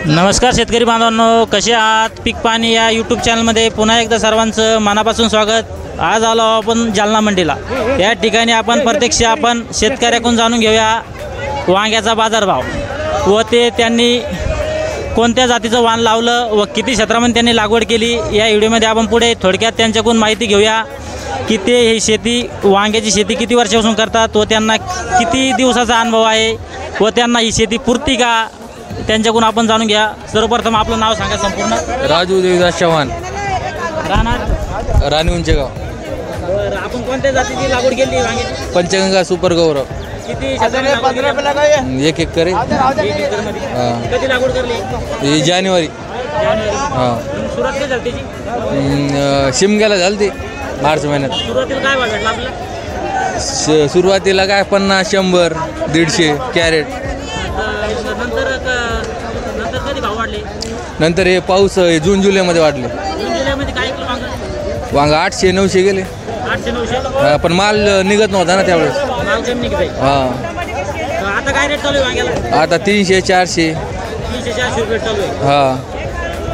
नमस्कार शेतकरी बांधवांनो, कसे आहात? पीक पाणी या यूट्यूब चॅनलमध्ये पुन्हा एकदा सर्वांचं मनापासून स्वागत। आज आलो आपण जालना मंडीला। या ठिकाणी आपण प्रत्यक्ष शेतकऱ्याकडून जाणून घेऊया वांग्याचा बाजारभाव व ते त्यांनी कोणत्या जातीचं वाण लावलं व किती क्षेत्रामध्ये त्यांनी लागवड केली। या व्हिडिओमध्ये आपण पुढे थोडक्यात त्यांच्याकडून माहिती घेऊया की ते ही शेती वांग्याची शेती किती वर्षापासून करतात व त्यांना किती दिवसाचा अनुभव आहे व त्यांना ही शेती पुरती का, त्यांच्याकडून आपण जाणून घ्या। सर्वप्रथम आपलं नाव सांगा संपूर्ण। राजू देवदास चव्हाण, राहणार राणी उंचेगाव। आपण कोणत्या जातीची लागवड केली वांग्याची? पंचगंगा सुपर गौरव। किती क्षेत्रामध्ये लागवड केली? 1 एकर आहे। 1 एकरमध्ये कधी लागवड करली? ही जानेवारी। हां, सुरुवात कधी झाली त्याची? शिमग्याला झाली ती मार्च महिन्यात। सुरुवातीला काय भाव भेटला आपल्याला? सुरुवातीला काय 50, 100, 150 कॅरेट। नंतर कधी भाव वाढले? नंतर हे पाऊस जून जुलैमध्ये वाढले। जून जुलैमध्ये काय किलो वांग? वांग 800, 900 गेले। 800, 900 पण माल निघत नव्हता ना त्यावेळेस। माल कमी निघत आहे। हां, आता काय रेट चालू आहे वांग्याला? आता 300, 400। 300-400 रुपये चालू आहे। हां,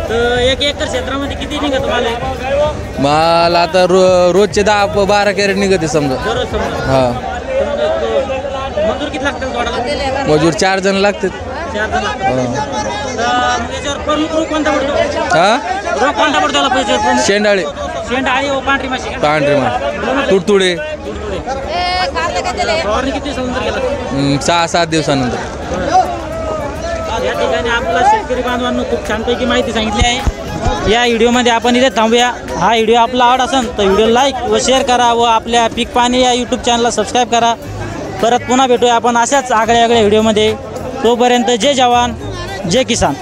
तर 1 एकर क्षेत्रामध्ये किती निघत माल आहे? माल आता रोजचे 10-12 कॅरेट निघते समजा। दररोज समजा। हां, मजूर किती लागतात तोडाला? मजूर 4 जण लागतात। 4 जण लागतात। तर मग याच्यावर प्रमुख रोग कोणता पडतो? हां, रोग कोणता पडतो याला? पैसे प्रमुख शेंडाळे, शेंडाळी व पांढरी माशी का? पांढरे माल, तुडतुडे। फवारणी किती दिवसानंतर केला? 6-7 दिवसानंतर। या ठिकाणी आपला शेतकरी बांधवांना खूप छानपैकी माहिती सांगितली आहे। या व्हिडिओमध्ये आपण इथे थांबूया। हा व्हिडिओ आपला आवड असेल तर व्हिडिओ लाईक व शेअर करा व आपल्या पीक पाणी या यूट्यूब चॅनलला सबस्क्राईब करा। परत पुन्हा भेटूया आपण अशाच आगळ्या व्हिडिओमध्ये। तोपर्यंत जय जवान जय किसान।